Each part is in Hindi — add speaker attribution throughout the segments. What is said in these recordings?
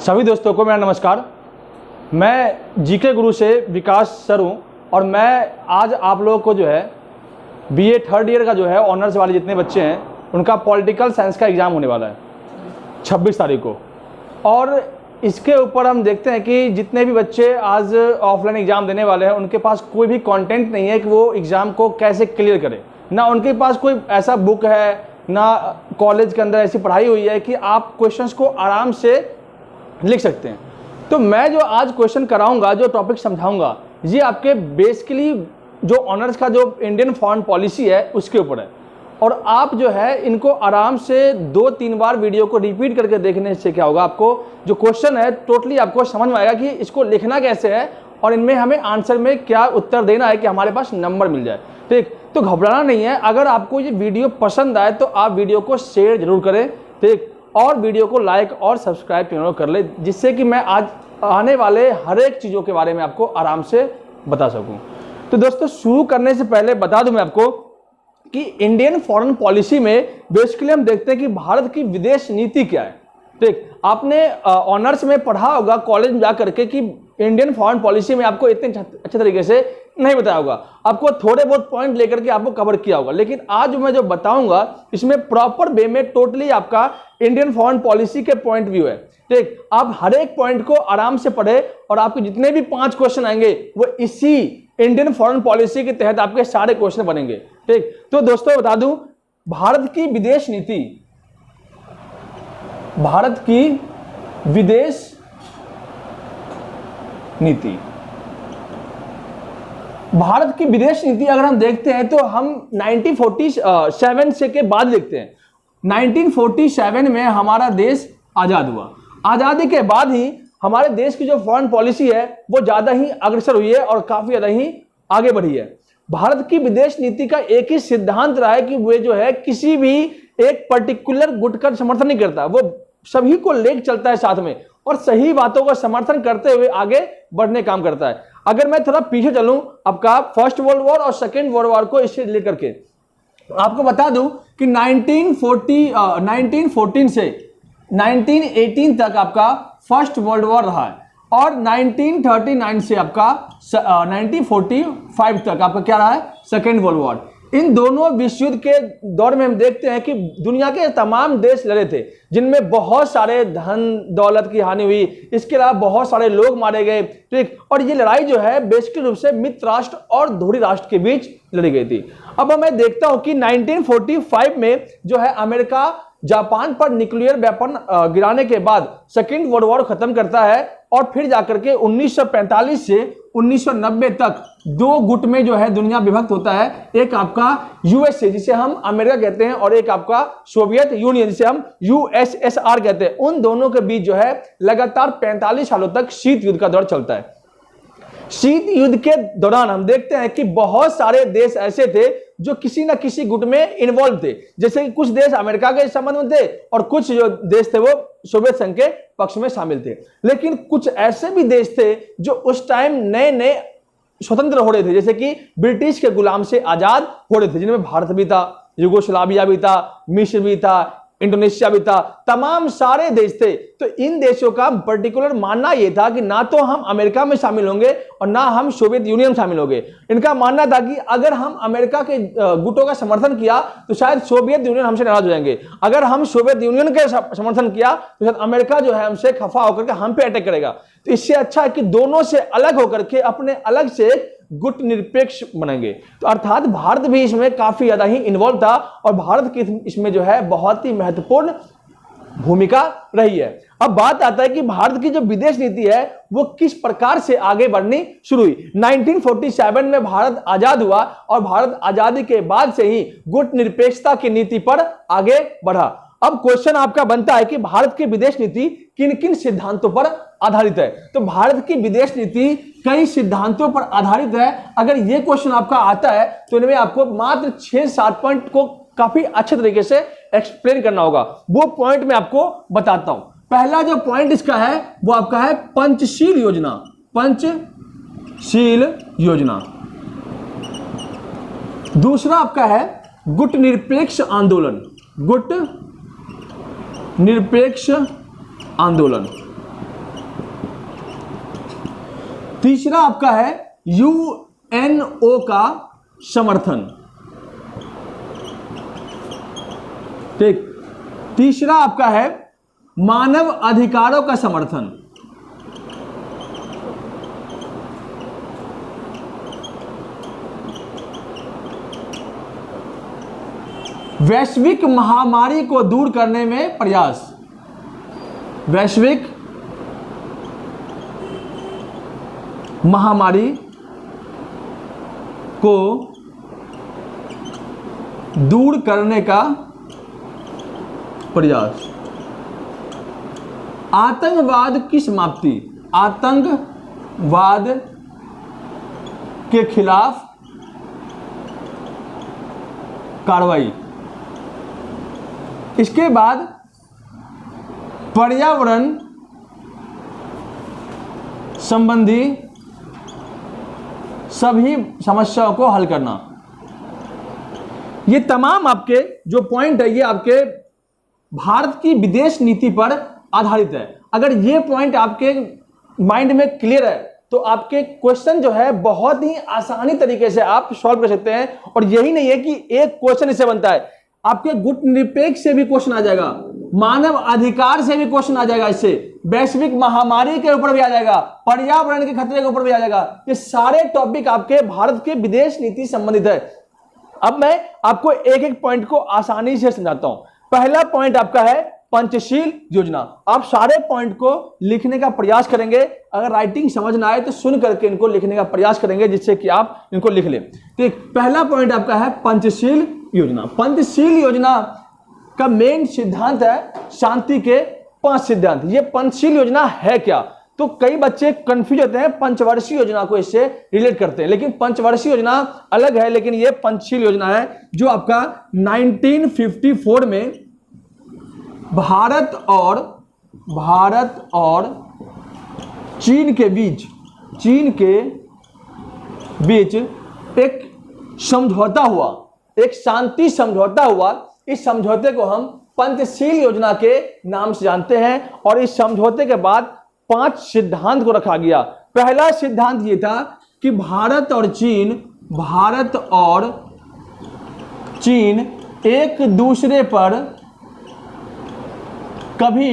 Speaker 1: सभी दोस्तों को मेरा नमस्कार। मैं जीके गुरु से विकास सर हूँ और मैं आज आप लोगों को जो है बीए थर्ड ईयर का जो है ऑनर्स वाले जितने बच्चे हैं उनका पॉलिटिकल साइंस का एग्ज़ाम होने वाला है 26 तारीख को। और इसके ऊपर हम देखते हैं कि जितने भी बच्चे आज ऑफलाइन एग्ज़ाम देने वाले हैं उनके पास कोई भी कंटेंट नहीं है कि वो एग्ज़ाम को कैसे क्लियर करें। ना उनके पास कोई ऐसा बुक है, ना कॉलेज के अंदर ऐसी पढ़ाई हुई है कि आप क्वेश्चंस को आराम से लिख सकते हैं। तो मैं जो आज क्वेश्चन कराऊंगा, जो टॉपिक समझाऊंगा, ये आपके बेसिकली जो ऑनर्स का जो इंडियन फॉरेन पॉलिसी है उसके ऊपर है। और आप जो है इनको आराम से 2-3 बार वीडियो को रिपीट करके देखने से क्या होगा, आपको जो क्वेश्चन है टोटली आपको समझ में आएगा कि इसको लिखना कैसे है और इनमें हमें आंसर में क्या उत्तर देना है कि हमारे पास नंबर मिल जाए। ठीक, तो घबराना नहीं है। अगर आपको ये वीडियो पसंद आए तो आप वीडियो को शेयर जरूर करें, ठीक, और वीडियो को लाइक और सब्सक्राइब जरूर कर ले, जिससे कि मैं आज आने वाले हर एक चीज़ों के बारे में आपको आराम से बता सकूं। तो दोस्तों, शुरू करने से पहले बता दूं मैं आपको कि इंडियन फॉरेन पॉलिसी में बेसिकली हम देखते हैं कि भारत की विदेश नीति क्या है। ठीक, आपने ऑनर्स में पढ़ा होगा कॉलेज में जाकर के कि इंडियन फॉरेन पॉलिसी में आपको इतने अच्छे तरीके से नहीं बताया होगा, आपको थोड़े बहुत पॉइंट लेकर के आपको कवर किया होगा। लेकिन आज मैं जो बताऊंगा इसमें प्रॉपर वे में टोटली आपका इंडियन फॉरेन पॉलिसी के पॉइंट व्यू है। ठीक, आप हर एक पॉइंट को आराम से पढ़े और आपके जितने भी 5 क्वेश्चन आएंगे वो इसी इंडियन फॉरेन पॉलिसी के तहत आपके सारे क्वेश्चन बनेंगे। ठीक, तो दोस्तों बता दूं, भारत की विदेश नीति, भारत की विदेश नीति, भारत की विदेश नीति अगर हम देखते हैं तो हम 1947 से के बाद देखते हैं। 1947 में हमारा देश आजाद हुआ। आजादी के बाद ही हमारे देश की जो फॉरेन पॉलिसी है वो ज्यादा ही अग्रसर हुई है और काफी ज्यादा ही आगे बढ़ी है। भारत की विदेश नीति का एक ही सिद्धांत रहा है कि वो जो है किसी भी एक पर्टिकुलर गुट का समर्थन नहीं करता, वो सभी को लेकर चलता है साथ में और सही बातों का समर्थन करते हुए आगे बढ़ने काम करता है। अगर मैं थोड़ा पीछे चलूं आपका फर्स्ट वर्ल्ड वॉर और सेकेंड वर्ल्ड वॉर को इससे रिलेट करके आपको बता दूं कि 1914 से 1918 तक आपका फर्स्ट वर्ल्ड वॉर रहा है और 1939 से आपका 1945 तक आपका क्या रहा है, सेकेंड वर्ल्ड वॉर। इन दोनों विश्व युद्ध के दौर में हम देखते हैं कि दुनिया के तमाम देश लड़े थे, जिनमें बहुत सारे धन दौलत की हानि हुई, इसके अलावा बहुत सारे लोग मारे गए। ठीक, और ये लड़ाई जो है बेसिकली रूप से मित्र राष्ट्र और धुरी राष्ट्र के बीच लड़ी गई थी। अब मैं देखता हूं कि 1945 में जो है अमेरिका जापान पर न्यूक्लियर वेपन गिराने के बाद सेकेंड वर्ल्ड वॉर खत्म करता है और फिर जाकर के 1945 से 1990 तक 2 गुट में जो है दुनिया विभक्त होता है। एक आपका यूएसए जिसे हम अमेरिका कहते हैं और एक आपका सोवियत यूनियन जिसे हम यूएसएसआर कहते हैं। उन दोनों के बीच जो है लगातार 45 सालों तक शीत युद्ध का दौर चलता है। शीत युद्ध के दौरान हम देखते हैं कि बहुत सारे देश ऐसे थे जो किसी न किसी गुट में इन्वॉल्व थे, जैसे कि कुछ देश अमेरिका के संबंध में थे और कुछ जो देश थे वो सोवियत संघ के पक्ष में शामिल थे। लेकिन कुछ ऐसे भी देश थे जो उस टाइम नए नए स्वतंत्र हो रहे थे, जैसे कि ब्रिटिश के गुलाम से आजाद हो रहे थे, जिनमें भारत भी था, युगोस्लाविया भी था, मिस्र भी था, इंडोनेशिया भी था, तमाम सारे देश थे। तो इन देशों का पर्टिकुलर मानना यह था कि ना तो हम अमेरिका में शामिल होंगे और ना हम सोवियत यूनियन में शामिल होंगे। इनका मानना था कि अगर हम अमेरिका के गुटों का समर्थन किया तो शायद सोवियत यूनियन हमसे नाराज हो जाएंगे, अगर हम सोवियत यूनियन के समर्थन किया तो शायद अमेरिका जो है हमसे खफा होकर के हम पे अटैक करेगा। तो इससे अच्छा है कि दोनों से अलग होकर के अपने अलग से गुट निरपेक्ष बनेंगे। तो अर्थात भारत भी इसमें काफी ज्यादा ही इन्वॉल्व था और भारत की इसमें जो है बहुत ही महत्वपूर्ण भूमिका रही है। अब बात आता है कि भारत की जो विदेश नीति है वो किस प्रकार से आगे बढ़नी शुरू हुई। 1947 में भारत आजाद हुआ और भारत आजादी के बाद से ही गुट निरपेक्षता की नीति पर आगे बढ़ा। अब क्वेश्चन आपका बनता है कि भारत की विदेश नीति किन किन सिद्धांतों पर आधारित है। तो भारत की विदेश नीति कई सिद्धांतों पर आधारित है। अगर यह क्वेश्चन आपका आता है तो इनमें आपको मात्र 6-7 पॉइंट को काफी अच्छे तरीके से एक्सप्लेन करना होगा। वो पॉइंट मैं आपको बताता हूं। पहला जो पॉइंट इसका है वो आपका है पंचशील योजना। पंचशील योजना। दूसरा आपका है गुट निरपेक्ष आंदोलन। गुट निरपेक्ष आंदोलन। तीसरा आपका है यूएनओ का समर्थन। ठीक, तीसरा आपका है मानव अधिकारों का समर्थन। वैश्विक महामारी को दूर करने में प्रयास। वैश्विक महामारी को दूर करने का प्रयास। आतंकवाद की समाप्ति। आतंकवाद के खिलाफ कार्रवाई। इसके बाद पर्यावरण संबंधी सभी समस्याओं को हल करना। ये तमाम आपके जो पॉइंट है ये आपके भारत की विदेश नीति पर आधारित है। अगर ये पॉइंट आपके माइंड में क्लियर है तो आपके क्वेश्चन जो है बहुत ही आसानी तरीके से आप सॉल्व कर सकते हैं। और यही नहीं है कि एक क्वेश्चन इससे बनता है, आपके गुट निरपेक्ष से भी क्वेश्चन आ जाएगा, मानव अधिकार से भी क्वेश्चन आ जाएगा, इससे वैश्विक महामारी के ऊपर भी आ जाएगा, पर्यावरण के खतरे के ऊपर भी आ जाएगा। ये सारे टॉपिक आपके भारत के विदेश नीति संबंधित है। अब मैं आपको एक एक पॉइंट को आसानी से समझाता हूं। पहला पॉइंट आपका है पंचशील योजना। आप सारे पॉइंट को लिखने का प्रयास करेंगे। अगर राइटिंग समझ ना आए तो सुन करके इनको लिखने का प्रयास करेंगे जिससे कि आप इनको लिख लें। तो पहला पॉइंट आपका है पंचशील योजना। पंचशील योजना का मेन सिद्धांत है शांति के 5 सिद्धांत। ये पंचशील योजना है क्या? तो कई बच्चे कंफ्यूज होते हैं, पंचवर्षीय योजना को इससे रिलेट करते हैं, लेकिन पंचवर्षीय योजना अलग है। लेकिन ये पंचशील योजना है जो आपका 1954 में भारत और चीन के बीच एक समझौता हुआ, एक शांति समझौता हुआ। इस समझौते को हम पंचशील योजना के नाम से जानते हैं। और इस समझौते के बाद 5 सिद्धांत को रखा गया। पहला सिद्धांत ये था कि भारत और चीन एक दूसरे पर कभी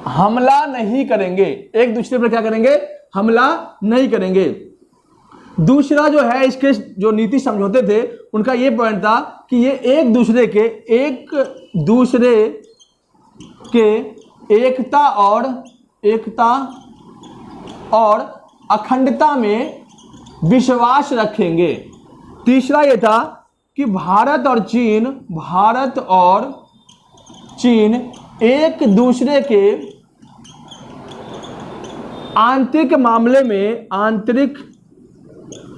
Speaker 1: हमला नहीं करेंगे। एक दूसरे पर क्या करेंगे? हमला नहीं करेंगे। दूसरा जो है इसके जो नीति समझौते थे उनका ये पॉइंट था कि ये एक दूसरे के एकता और अखंडता में विश्वास रखेंगे। तीसरा ये था कि भारत और चीन एक दूसरे के आंतरिक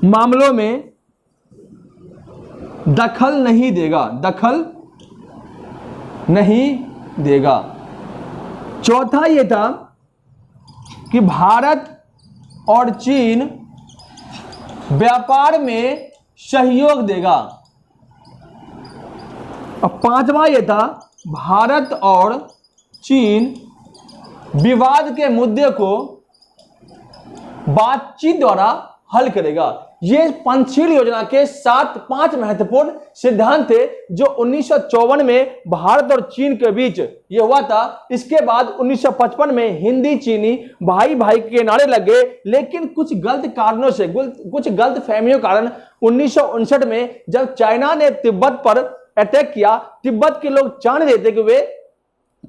Speaker 1: मामलों में दखल नहीं देगा। चौथा यह था कि भारत और चीन व्यापार में सहयोग देगा। और 5वां यह था भारत और चीन विवाद के मुद्दे को बातचीत द्वारा हल करेगा। ये पंचशील योजना के 5 महत्वपूर्ण सिद्धांत थे जो 1954 में भारत और चीन के बीच ये हुआ था। इसके बाद 1955 में हिंदी चीनी भाई भाई के नारे लगे, लेकिन कुछ गलत कारणों से, कुछ गलत फहमियों के कारण 1959 में जब चाइना ने तिब्बत पर अटैक किया, तिब्बत के लोग चाह नहीं रहे थे कि वे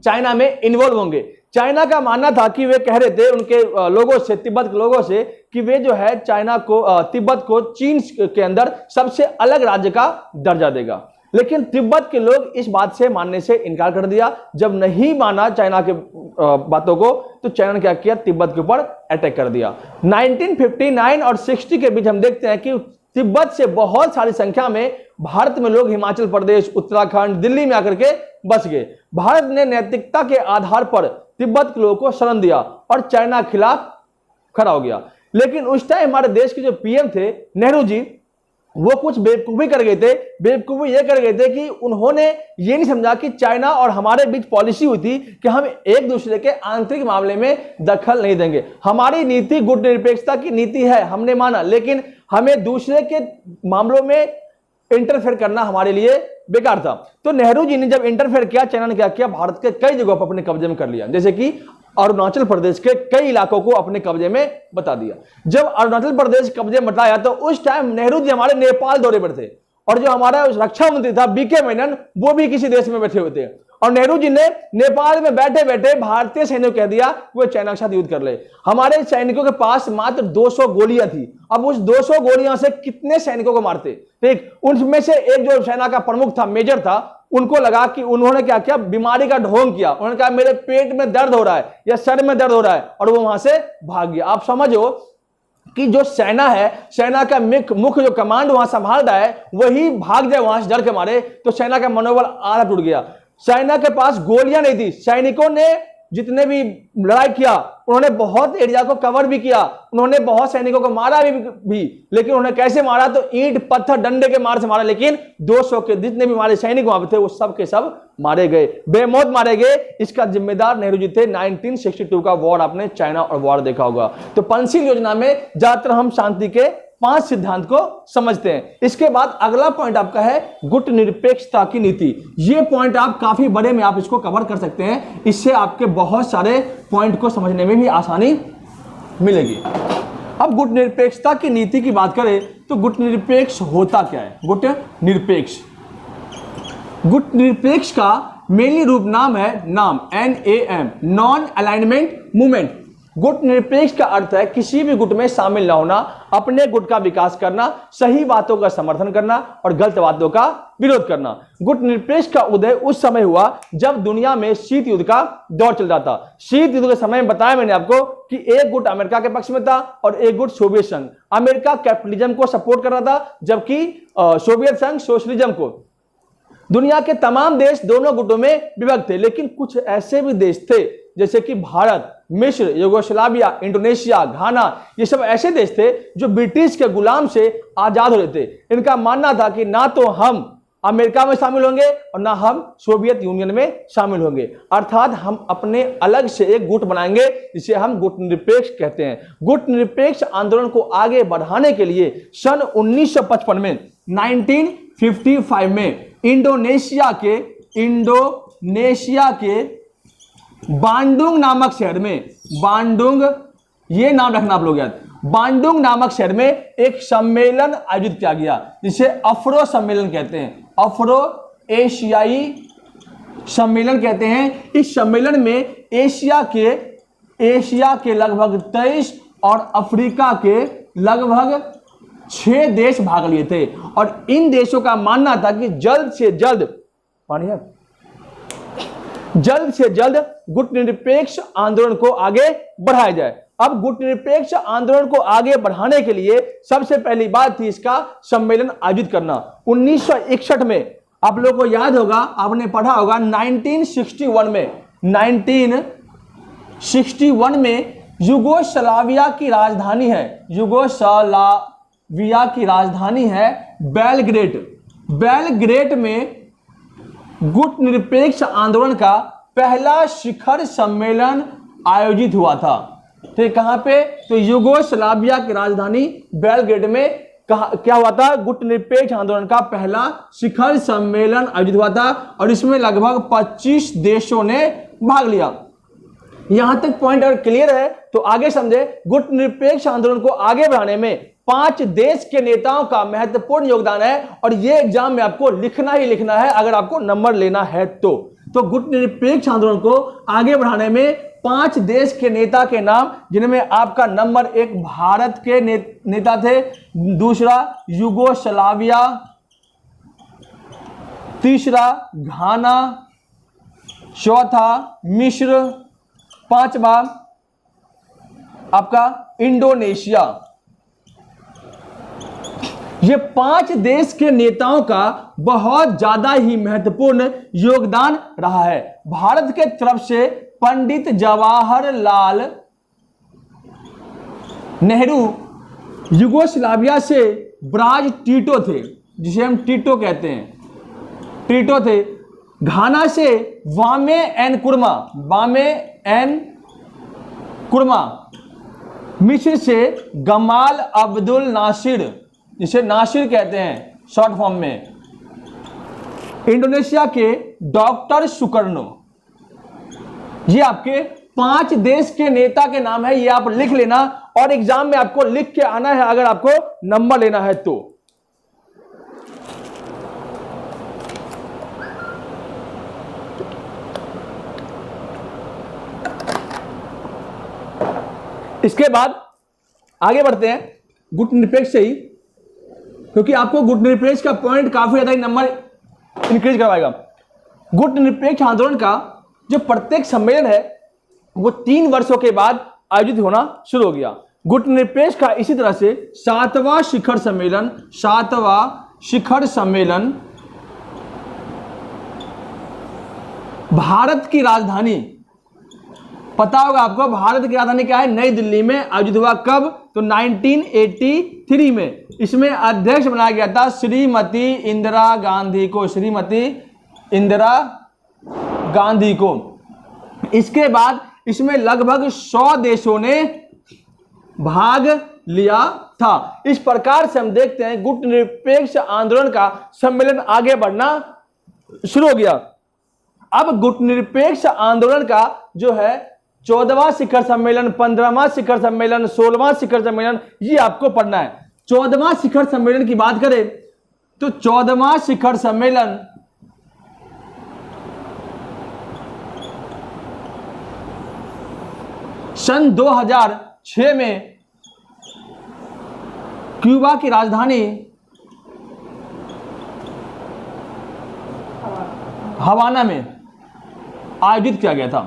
Speaker 1: चाइना में इन्वॉल्व होंगे। चाइना का मानना था कि वे कह रहे थे उनके लोगों से, तिब्बत के लोगों से, कि वे जो है तिब्बत को चीन के अंदर सबसे अलग राज्य का दर्जा देगा। लेकिन तिब्बत के लोग इस बात से मानने से इनकार कर दिया। जब नहीं माना चाइना के बातों को तो चाइना ने क्या किया? तिब्बत के ऊपर अटैक कर दिया। 1959 और 60 के बीच हम देखते हैं कि तिब्बत से बहुत सारी संख्या में भारत में लोग हिमाचल प्रदेश, उत्तराखंड, दिल्ली में आकर के बस गए। भारत ने नैतिकता के आधार पर तिब्बत के लोगों को शरण दिया और चाइना के खिलाफ खड़ा हो गया। लेकिन उस टाइम हमारे देश के जो पीएम थे नेहरू जी, वो कुछ बेवकूफी कर गए थे। बेवकूफी ये कर गए थे कि उन्होंने ये नहीं समझा कि चाइना और हमारे बीच पॉलिसी हुई थी कि हम एक दूसरे के आंतरिक मामले में दखल नहीं देंगे। हमारी नीति गुटनिरपेक्षता की नीति है, हमने माना, लेकिन हमें दूसरे के मामलों में इंटरफेयर करना हमारे लिए बेकार था। तो नेहरू जी ने जब इंटरफेयर किया, चाइना ने क्या किया, भारत के कई जगहों पर अपने कब्जे में कर लिया, जैसे कि अरुणाचल प्रदेश के कई इलाकों को अपने कब्जे में बता दिया। जब अरुणाचल प्रदेश कब्जे में बताया तो उस टाइम नेहरू जी हमारे नेपाल दौरे पर थे, और जो हमारा रक्षा मंत्री था बीके मेनन, वो भी किसी देश में बैठे हुए थे, और नेहरू जी ने नेपाल में बैठे बैठे भारतीय सैनिकों को कह दिया वो चाइना के साथ युद्ध कर ले। हमारे सैनिकों के पास मात्र 200 गोलियां थी। अब उस 200 गोलियां से कितने सैनिकों को मारते? ठीक, उनमें से एक जो सेना का प्रमुख था, मेजर था, उनको लगा कि उन्होंने क्या किया, बीमारी का ढोंग किया। उन्होंने कहा मेरे पेट में दर्द हो रहा है या सर में दर्द हो रहा है, और वो वहां से भाग गया। आप समझो कि जो सेना है, सेना का मुख्य जो कमांड वहां संभाल रहा है, वही भाग जाए वहां से डर के मारे, तो सेना का मनोबल आधा टूट गया। सेना के पास गोलियां नहीं थी। सैनिकों ने जितने भी लड़ाई किया, उन्होंने बहुत एरिया को कवर भी किया, उन्होंने बहुत सैनिकों को मारा भी, लेकिन उन्होंने कैसे मारा? तो ईंट पत्थर डंडे के मार से मारा। लेकिन 200 के जितने भी हमारे सैनिक वहां थे वो सब के सब मारे गए, बेमौत मारे गए। इसका जिम्मेदार नेहरू जी थे। 1962 का वॉर, आपने चाइना और वॉर देखा होगा। तो पंचशील योजना में ज्यादातर हम शांति के 5 सिद्धांत को समझते हैं। इसके बाद अगला पॉइंट आपका है गुटनिरपेक्षता की नीति। ये पॉइंट आप काफी बड़े में आप इसको कवर कर सकते हैं, इससे आपके बहुत सारे पॉइंट को समझने में भी आसानी मिलेगी। अब गुटनिरपेक्षता की नीति की बात करें तो गुटनिरपेक्ष होता क्या है? गुटनिरपेक्ष का मेनली रूप नाम है NAM, नॉन अलाइनमेंट मूवमेंट। गुटनिरपेक्ष का अर्थ है किसी भी गुट में शामिल ना होना, अपने गुट का विकास करना, सही बातों का समर्थन करना और गलत बातों का विरोध करना। गुटनिरपेक्ष का उदय उस समय हुआ जब दुनिया में शीत युद्ध का दौर चल रहा था। शीत युद्ध के समय में बताया मैंने आपको कि एक गुट अमेरिका के पक्ष में था और एक गुट सोवियत संघ। अमेरिका कैपिटलिज्म को सपोर्ट कर रहा था, जबकि सोवियत संघ सोशलिज्म को। दुनिया के तमाम देश दोनों गुटों में विभक्त थे, लेकिन कुछ ऐसे भी देश थे जैसे कि भारत, मिस्र, यूगोस्लाविया, इंडोनेशिया, घाना, ये सब ऐसे देश थे जो ब्रिटिश के गुलाम से आजाद हो रहे थे। इनका मानना था कि ना तो हम अमेरिका में शामिल होंगे और ना हम सोवियत यूनियन में शामिल होंगे, अर्थात हम अपने अलग से एक गुट बनाएंगे, जिसे हम गुटनिरपेक्ष कहते हैं। गुटनिरपेक्ष आंदोलन को आगे बढ़ाने के लिए सन 1955 में 1955 में इंडोनेशिया के बांडुंग नामक शहर में, बांडुंग, ये नाम रखना आप लोग याद, बांडुंग नामक शहर में एक सम्मेलन आयोजित किया गया, जिसे अफ्रो सम्मेलन कहते हैं, अफ्रो एशियाई सम्मेलन कहते हैं। इस सम्मेलन में एशिया के लगभग 23 और अफ्रीका के लगभग 6 देश भाग लिए थे, और इन देशों का मानना था कि जल्द से जल्द गुटनिरपेक्ष आंदोलन को आगे बढ़ाया जाए। अब गुटनिरपेक्ष आंदोलन को आगे बढ़ाने के लिए सबसे पहली बात थी इसका सम्मेलन आयोजित करना। 1961 में, आप लोगों को याद होगा, आपने पढ़ा होगा, 1961 में यूगोस्लाविया की राजधानी है बेलग्रेड। बेलग्रेड में गुटनिरपेक्ष आंदोलन का पहला शिखर सम्मेलन आयोजित हुआ था। ठीक, कहां पे? तो यूगोस्लाविया की राजधानी बेलग्रेड में क्या हुआ था? गुटनिरपेक्ष आंदोलन का पहला शिखर सम्मेलन आयोजित हुआ था, और इसमें लगभग 25 देशों ने भाग लिया। यहां तक पॉइंट अगर क्लियर है तो आगे समझे। गुटनिरपेक्ष आंदोलन को आगे बढ़ाने में 5 देश के नेताओं का महत्वपूर्ण योगदान है, और यह एग्जाम में आपको लिखना ही लिखना है अगर आपको नंबर लेना है तो। गुटनिरपेक्ष आंदोलन को आगे बढ़ाने में 5 देश के नेता के नाम, जिनमें आपका नंबर 1 भारत के नेता थे, दूसरा यूगोस्लाविया, तीसरा घाना, चौथा मिस्र, 5वां आपका इंडोनेशिया। ये 5 देश के नेताओं का बहुत ज्यादा ही महत्वपूर्ण योगदान रहा है। भारत के तरफ से पंडित जवाहरलाल नेहरू यूगोस्लाविया से ब्राज टीटो थे, जिसे हम टीटो कहते हैं, टीटो थे। घाना से वामे एन कुर्मा, वामे एन कुर्मा। मिस्र से गमाल अब्दुल नासिर, जिसे नासिर कहते हैं शॉर्ट फॉर्म में। इंडोनेशिया के डॉक्टर सुकर्णो। ये आपके 5 देश के नेता के नाम है, ये आप लिख लेना और एग्जाम में आपको लिख के आना है अगर आपको नंबर लेना है तो। इसके बाद आगे बढ़ते हैं गुट निरपेक्ष से ही, क्योंकि आपको गुट निरपेक्ष का पॉइंट काफी ज्यादा नंबर इंक्रीज करवाएगा। गुट निरपेक्ष आंदोलन का जो प्रत्येक सम्मेलन है वो 3 वर्षों के बाद आयोजित होना शुरू हो गया। गुट निरपेक्ष का इसी तरह से 7वां शिखर सम्मेलन, 7वां शिखर सम्मेलन भारत की राजधानी, पता होगा आपको भारत की राजधानी क्या है, नई दिल्ली में आयोजित हुआ। कब? तो 1983 में। इसमें अध्यक्ष बनाया गया था श्रीमती इंदिरा गांधी को, श्रीमती इंदिरा गांधी को। इसके बाद इसमें लगभग 100 देशों ने भाग लिया था। इस प्रकार से हम देखते हैं गुट निरपेक्ष आंदोलन का सम्मेलन आगे बढ़ना शुरू हो गया। अब गुट निरपेक्ष आंदोलन का जो है 14वां शिखर सम्मेलन, 15वां शिखर सम्मेलन, 16वां शिखर सम्मेलन, ये आपको पढ़ना है। 14वां शिखर सम्मेलन की बात करें तो 14वां शिखर सम्मेलन सन 2006 में क्यूबा की राजधानी हवाना में आयोजित किया गया था।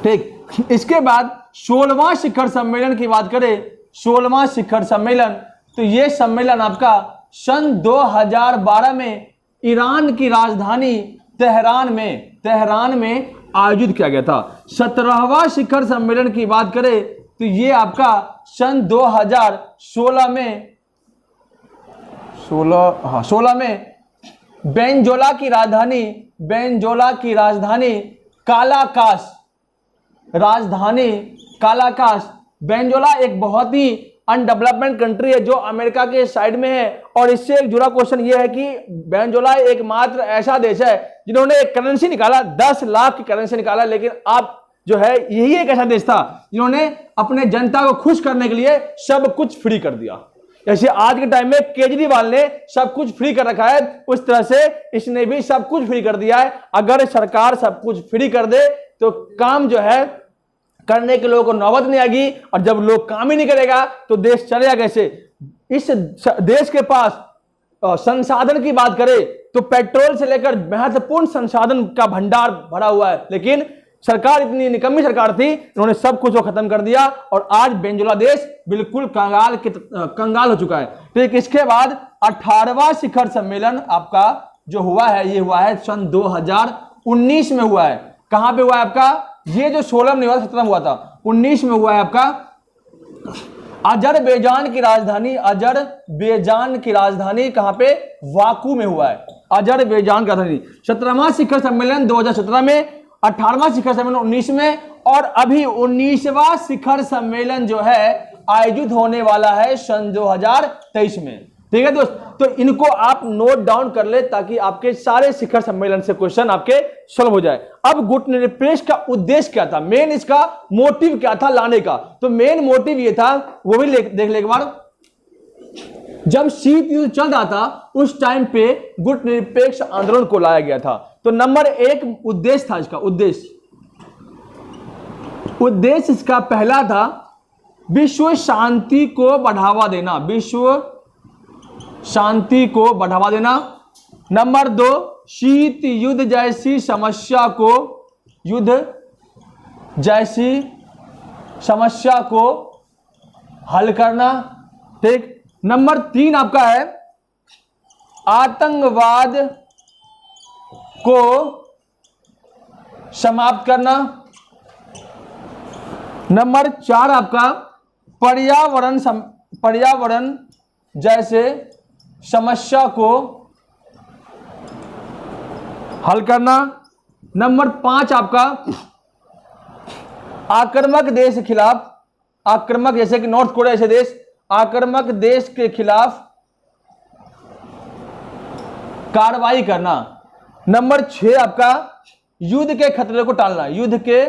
Speaker 1: ठीक, इसके बाद 16वां शिखर सम्मेलन की बात करें, 16वां शिखर सम्मेलन, तो यह सम्मेलन आपका सन 2012 में ईरान की राजधानी तेहरान में आयोजित किया गया था। 17वां शिखर सम्मेलन की बात करें तो यह आपका सन 2016 में 16 में बेंजोला की राजधानी कालाकास। बेंजोला एक बहुत ही अनडेवलपमेंट कंट्री है जो अमेरिका के साइड में है, और इससे एक जुड़ा क्वेश्चन यह है कि बेंजोला एकमात्र ऐसा देश है जिन्होंने एक करेंसी निकाला, 10 लाख की करेंसी निकाला, लेकिन आप जो है यही एक ऐसा देश था जिन्होंने अपने जनता को खुश करने के लिए सब कुछ फ्री कर दिया। जैसे आज के टाइम में केजरीवाल ने सब कुछ फ्री कर रखा है, उस तरह से इसने भी सब कुछ फ्री कर दिया है। अगर सरकार सब कुछ फ्री कर दे तो काम जो है करने के लोगों को नौबत नहीं आएगी, और जब लोग काम ही नहीं करेगा तो देश चलेगा कैसे। इस देश के पास संसाधन की बात करें तो पेट्रोल से लेकर महत्वपूर्ण संसाधन का भंडार भरा हुआ है, लेकिन सरकार इतनी निकम्मी सरकार थी, इन्होंने सब कुछ खत्म कर दिया और आज बेंजोला देश बिल्कुल कंगाल हो चुका है। ठीक, इसके बाद 18वां शिखर सम्मेलन आपका जो हुआ है, ये हुआ है सन 2019 में हुआ है। कहां पे हुआ है आपका? ये जो 16 में हुआ, 17 में हुआ था, 19 में हुआ है आपका अजरबैजान की राजधानी कहां पे? वाकू में हुआ है, अजरबैजान की राजधानी। 17वां शिखर सम्मेलन 2017 में, 18वां शिखर सम्मेलन 19 में, और अभी 19वां शिखर सम्मेलन जो है आयोजित होने वाला है सन 2023 में। ठीक है दोस्त, तो इनको आप नोट डाउन कर ले ताकि आपके सारे शिखर सम्मेलन से क्वेश्चन आपके सॉल्व हो जाए। अब गुट निरपेक्ष का उद्देश्य क्या था, मेन इसका मोटिव क्या था लाने का? तो मेन मोटिव ये था, वो भी देख ले एक बार। जब शीत युद्ध चल रहा था उस टाइम पे गुट निरपेक्ष आंदोलन को लाया गया था। तो नंबर 1 उद्देश्य था इसका, उद्देश्य इसका पहला था विश्व शांति को बढ़ावा देना, विश्व शांति को बढ़ावा देना। नंबर 2 शीत युद्ध जैसी समस्या को हल करना। ठीक, नंबर 3 आपका है आतंकवाद को समाप्त करना। नंबर 4 आपका पर्यावरण जैसे समस्या को हल करना। नंबर 5 आपका आक्रामक देश के खिलाफ, आक्रामक जैसे कि नॉर्थ कोरिया जैसे देश, आक्रामक देश के खिलाफ कार्रवाई करना। नंबर 6 आपका युद्ध के खतरे को टालना, युद्ध के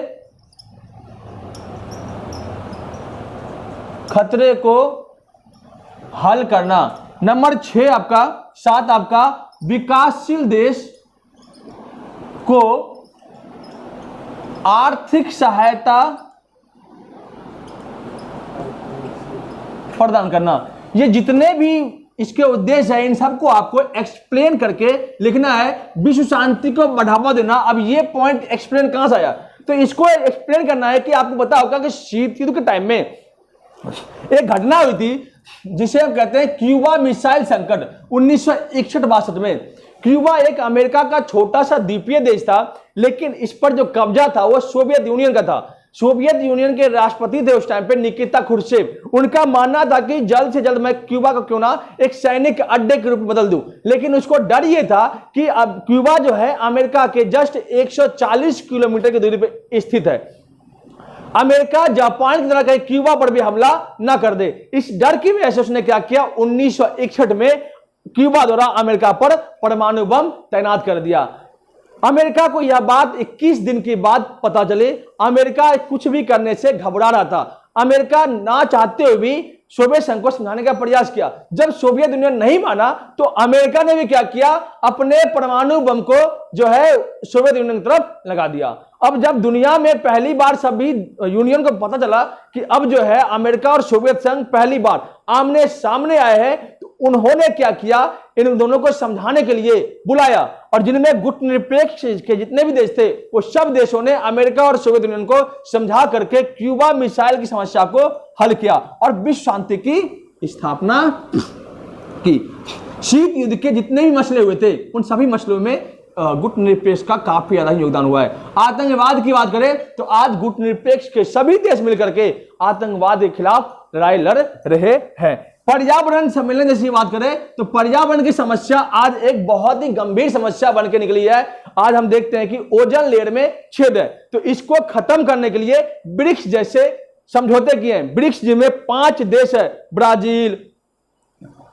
Speaker 1: खतरे को हल करना। नंबर 6 आपका 7 आपका विकासशील देश को आर्थिक सहायता प्रदान करना। ये जितने भी इसके उद्देश्य है इन सबको आपको एक्सप्लेन करके लिखना है। विश्व शांति को बढ़ावा देना, अब ये पॉइंट एक्सप्लेन कहां से आया, तो इसको एक्सप्लेन करना है कि आपको पता होगा कि शीत युद्ध के टाइम में एक घटना हुई थी जिसे हम कहते हैं क्यूबा मिसाइल संकट 1961-62 में। क्यूबा एक अमेरिका का छोटा सा द्वीपीय देश था, लेकिन इस पर जो कब्जा था वो सोवियत यूनियन का था। सोवियत यूनियन के राष्ट्रपति थे उस टाइम पे निकिता खुर्शेव। उनका मानना था कि जल्द से जल्द मैं क्यूबा को क्यों ना एक सैनिक अड्डे के रूप में बदल दूं, लेकिन उसको डर ये था कि अब क्यूबा जो है अमेरिका के जस्ट 140 किलोमीटर की दूरी पे स्थित है। अमेरिका जापान की तरह कहीं क्यूबा पर भी हमला ना कर दे, इस डर की वजह से उसने क्या किया, 1961 में क्यूबा द्वारा अमेरिका पर परमाणु बम तैनात कर दिया। अमेरिका को यह बात 21 दिन के बाद पता चले। अमेरिका कुछ भी करने से घबरा रहा था। अमेरिका ना चाहते हुए भी सोवियत संघ को समझाने का प्रयास किया। जब सोवियत यूनियन नहीं माना तो अमेरिका ने भी क्या किया, अपने परमाणु बम को जो है सोवियत यूनियन की तरफ लगा दिया। अब जब दुनिया में पहली बार सभी यूनियन को पता चला कि अब जो है अमेरिका और सोवियत संघ पहली बार आमने सामने आए हैं, तो उन्होंने क्या किया, इन दोनों को समझाने के लिए बुलाया, और जिनमें गुटनिरपेक्ष के जितने भी देश थे वो सब देशों ने अमेरिका और सोवियत यूनियन को समझा करके क्यूबा मिसाइल की समस्या को हल किया और विश्व शांति की स्थापना की। शीत युद्ध के जितने भी मसले हुए थे उन सभी मसलों में गुटनिरपेक्ष का काफी ज्यादा योगदान हुआ है। आतंकवाद की बात करें तो आज गुटनिरपेक्ष के सभी देश मिलकर के आतंकवाद के खिलाफ लड़ाई लड़ रहे हैं। पर्यावरण सम्मेलन जैसी बात करें तो पर्यावरण की समस्या आज एक बहुत ही गंभीर समस्या बन के निकली है। आज हम देखते हैं कि ओजोन लेयर में छेद है, तो इसको खत्म करने के लिए ब्रिक्स जैसे समझौते किए हैं। ब्रिक्स जिनमें 5 देश है, ब्राजील,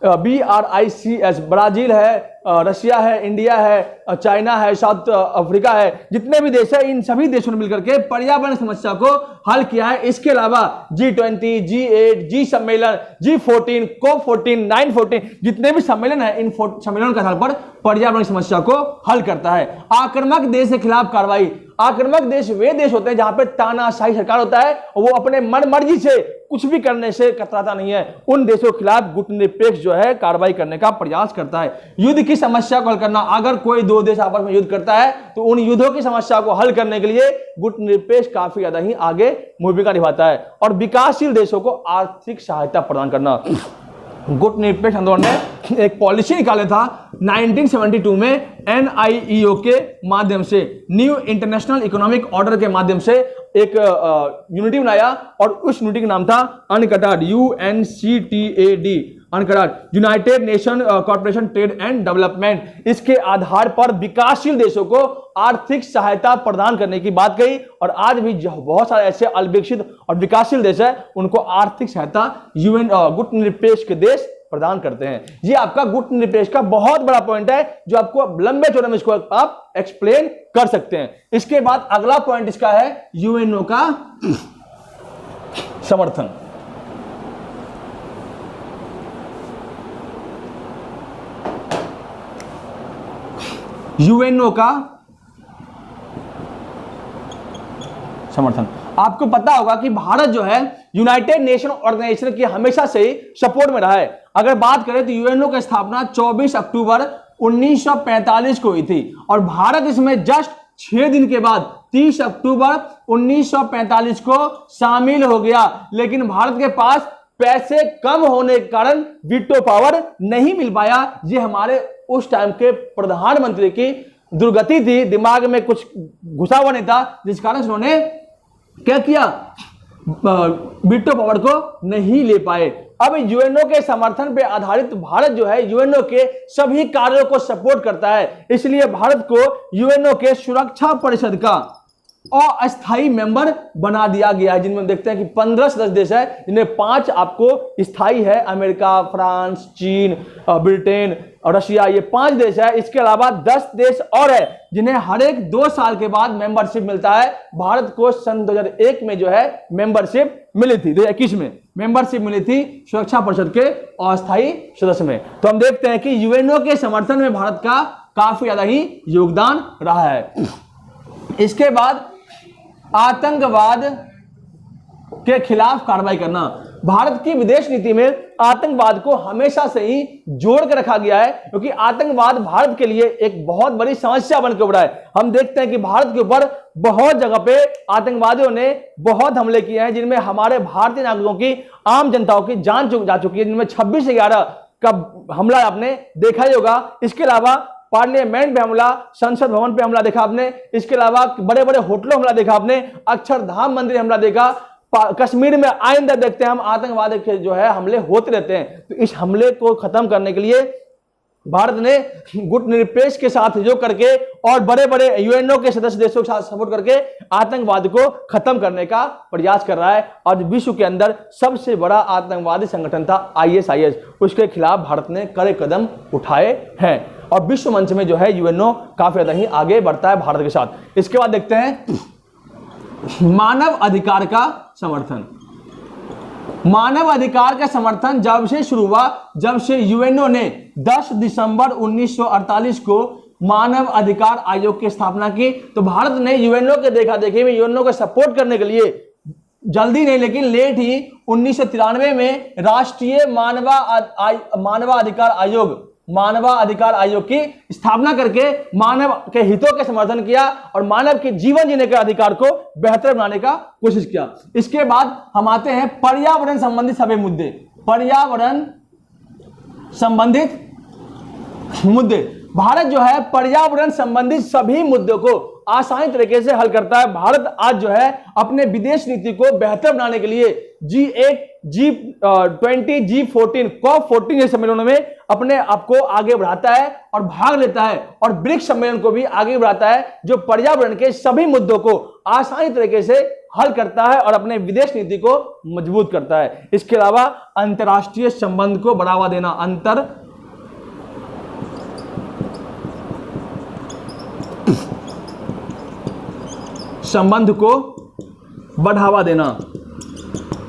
Speaker 1: BRICS, ब्राजील है, रशिया है, इंडिया है, चाइना है, साउथ अफ्रीका है, जितने भी देश है इन सभी देशों ने मिलकर के पर्यावरण समस्या को हल किया है। इसके अलावा G20, G8, G सम्मेलन, G14, COP14, 914 जितने भी सम्मेलन है इन सम्मेलन के आधार पर पर्यावरण समस्या को हल करता है। आक्रामक देश के खिलाफ कार्रवाई, आक्रामक देश वे देश होते हैं जहां पे तानाशाही सरकार होता है, वो अपने मन मर्जी से कुछ भी करने से कतराता नहीं है। उन देशों के खिलाफ गुटनिरपेक्ष जो है कार्रवाई करने का प्रयास करता है। युद्ध की समस्या को हल करना, अगर कोई दो देश आपस में युद्ध करता है तो उन युद्धों की समस्या को हल करने के लिए गुटनिरपेक्ष काफी ज्यादा ही आगे भूमिका निभाता है। और विकासशील देशों को आर्थिक सहायता प्रदान करना, गुटनिरपेक्ष आंदोलन ने एक पॉलिसी निकाला था 1972 में NIEO के माध्यम से, न्यू इंटरनेशनल इकोनॉमिक ऑर्डर के माध्यम से एक यूनिटी बनाया और उस यूनिटी का नाम था अनकटाड, UNCTAD, अनकटाड, United nation corporation trade and development. इसके आधार पर विकासशील देशों को आर्थिक सहायता प्रदान करने की बात कही और आज भी बहुत सारे ऐसे अल्पविकसित और विकासशील देश है उनको आर्थिक सहायता UN गुटनिरपेक्ष के देश प्रदान करते हैं। ये आपका गुटनिरपेक्ष का बहुत बड़ा पॉइंट है जो आपको लंबे चौड़े में इसको आप एक्सप्लेन कर सकते हैं। इसके बाद अगला पॉइंट इसका है UNO का समर्थन। UNO का समर्थन, आपको पता होगा कि भारत जो है यूनाइटेड नेशन ऑर्गेनाइजेशन की हमेशा से ही सपोर्ट में रहा है। अगर बात करें तो UNO की स्थापना 24 अक्टूबर 1945 को हुई थी और भारत इसमें जस्ट 6 दिन के बाद 30 अक्टूबर 1945 को शामिल हो गया। लेकिन भारत के पास पैसे कम होने के कारण वीटो पावर नहीं मिल पाया। ये हमारे उस टाइम के प्रधानमंत्री की दुर्गति थी, दिमाग में कुछ घुसा हुआ नहीं था, जिस कारण उन्होंने क्या किया, वीटो पावर को नहीं ले पाए। अब यूएनओ के समर्थन पे आधारित भारत जो है यूएनओ के सभी कार्यों को सपोर्ट करता है, इसलिए भारत को यूएनओ के सुरक्षा परिषद का अस्थायी मेंबर बना दिया गया है, जिनमें देखते हैं कि 15 सदस्य देश है, जिनमें 5 आपको स्थायी है, अमेरिका, फ्रांस, चीन, ब्रिटेन और रशिया, ये 5 देश है। इसके अलावा 10 देश और है जिन्हें हर एक 2 साल के बाद मेंबरशिप मिलता है। भारत को सन 2001 में जो है मेंबरशिप मिली थी, 2021 में मेंबरशिप मिली थी सुरक्षा परिषद के अस्थायी सदस्य में। तो हम देखते हैं कि यूएनओ के समर्थन में भारत का काफी ज्यादा ही योगदान रहा है। इसके बाद आतंकवाद के खिलाफ कार्रवाई करना। भारत की विदेश नीति में आतंकवाद को हमेशा से ही जोड़ कर रखा गया है, क्योंकि आतंकवाद भारत के लिए एक बहुत बड़ी समस्या बनकर उभरा है। हम देखते हैं कि भारत के ऊपर बहुत जगह पे आतंकवादियों ने बहुत हमले किए हैं, जिनमें हमारे भारतीय नागरिकों की, आम जनताओं की जान जा चुकी है, जिनमें 26/11 का हमला आपने देखा ही होगा। इसके अलावा पार्लियामेंट पे हमला, संसद भवन पे हमला देखा आपने, इसके अलावा बड़े बड़े होटलों हमला देखा आपने, अक्षरधाम मंदिर हमला देखा, कश्मीर में आइंदा देखते हैं हम आतंकवाद के जो है हमले होते रहते हैं। तो इस हमले को खत्म करने के लिए भारत ने गुटनिरपेक्ष के साथ सहयोग करके और बड़े बड़े यूएनओ के सदस्य देशों के साथ सपोर्ट करके आतंकवाद को खत्म करने का प्रयास कर रहा है। आज विश्व के अंदर सबसे बड़ा आतंकवादी संगठन था ISIS, उसके खिलाफ भारत ने कड़े कदम उठाए हैं और विश्व मंच में जो है यूएनओ काफी ज्यादा ही आगे बढ़ता है भारत के साथ। इसके बाद देखते हैं मानव अधिकार का समर्थन। मानव अधिकार का समर्थन जब से शुरू हुआ, जब से यूएनओ ने 10 दिसंबर 1948 को मानव अधिकार आयोग की स्थापना की, तो भारत ने यूएनओ के देखा देखी में यूएनओ को सपोर्ट करने के लिए जल्दी नहीं लेकिन लेट ही 1993 में राष्ट्रीय मानवाधिकार आयोग की स्थापना करके मानव के हितों के समर्थन किया और मानव के जीवन जीने के अधिकार को बेहतर बनाने का कोशिश किया। इसके बाद हम आते हैं पर्यावरण संबंधित सभी मुद्दे। पर्यावरण संबंधित मुद्दे, भारत जो है पर्यावरण संबंधित सभी मुद्दों को आसानी तरीके से हल करता है। भारत आज जो है अपने विदेश नीति को बेहतर बनाने के लिए G8, G20, G14, COP14 के सम्मेलनों में अपने आप को आगे बढ़ाता है और भाग लेता है और ब्रिक्स सम्मेलन को भी आगे बढ़ाता है, जो पर्यावरण के सभी मुद्दों को आसानी तरीके से हल करता है और अपने विदेश नीति को मजबूत करता है। इसके अलावा अंतरराष्ट्रीय संबंध को बढ़ावा देना, संबंध को बढ़ावा देना।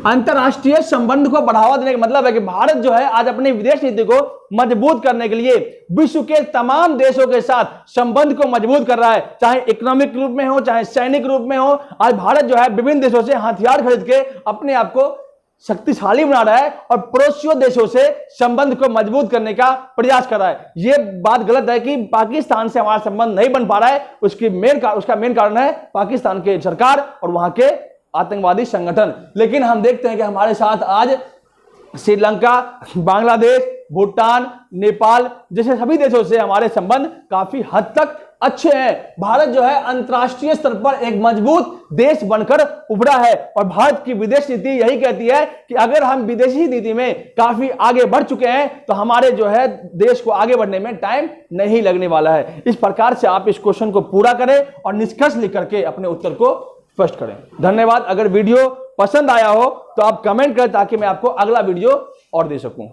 Speaker 1: अंतरराष्ट्रीय संबंध को बढ़ावा देने का मतलब है कि भारत जो है आज अपनी विदेश नीति को मजबूत करने के लिए विश्व के तमाम देशों के साथ संबंध को मजबूत कर रहा है, चाहे इकोनॉमिक रूप में हो, चाहे सैनिक रूप में हो। आज भारत जो है विभिन्न देशों से हथियार खरीद के अपने आप को शक्तिशाली बना रहा है और पड़ोसियों देशों से संबंध को मजबूत करने का प्रयास कर रहा है। यह बात गलत है कि पाकिस्तान से हमारा संबंध नहीं बन पा रहा है, उसका मेन कारण है पाकिस्तान के सरकार और वहां के आतंकवादी संगठन। लेकिन हम देखते हैं कि हमारे साथ आज श्रीलंका, बांग्लादेश, भूटान, नेपाल जैसे सभी देशों से हमारे संबंध काफी हद तक अच्छे हैं। भारत जो है अंतर्राष्ट्रीय स्तर पर एक मजबूत देश बनकर उभरा है और भारत की विदेश नीति यही कहती है कि अगर हम विदेशी नीति में काफी आगे बढ़ चुके हैं तो हमारे जो है देश को आगे बढ़ने में टाइम नहीं लगने वाला है। इस प्रकार से आप इस क्वेश्चन को पूरा करें और निष्कर्ष लिख करके अपने उत्तर को स्पष्ट करें। धन्यवाद। अगर वीडियो पसंद आया हो तो आप कमेंट करें ताकि मैं आपको अगला वीडियो और दे सकूं।